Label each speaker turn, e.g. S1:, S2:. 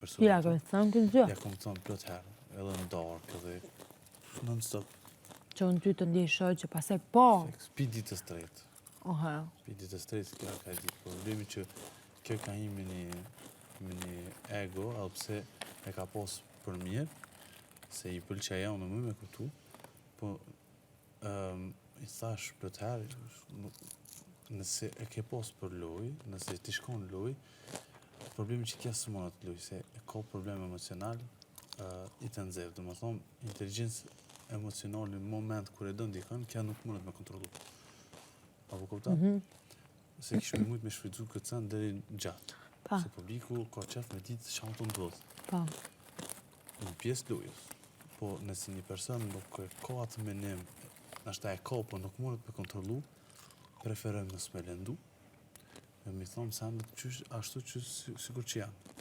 S1: personat.
S2: Ja, ke thënë këtë gjë.
S1: Ja kom thënë plot herë, edhe në darkë, edhe non-stop.
S2: Që unë ty të ndjej që pasaj po.
S1: Pi ditës tretë.
S2: Oha.
S1: Pi ditës tretë, kjo ka ditë. Problemi që kjo ka me një ego, edhe pse e ka pos për mirë, se i pëlqeja unë më me kuptu, po i thash plot herë, nëse e ke pos për loj, nëse ti shkon loj, problemi që kja së mënat loj, se e ka problem emocional, i të nxevë. Dhe më thonë, inteligencë emocionale në moment kër e dënë dikën, kja nuk mënat me kontrolu. Apo kupta? Se kishme mujt me shfridzu këtë sen deri gjatë. Se publiku ka qef me ditë që të ndodhë.
S2: Pa.
S1: Në pjesë lojës. Po nëse një person nuk ka atë menim, nashta e ka, po nuk mënat me kontrolu, preferojmë nësë me lëndu, me mi thonë sendet ashtu që sigur që janë.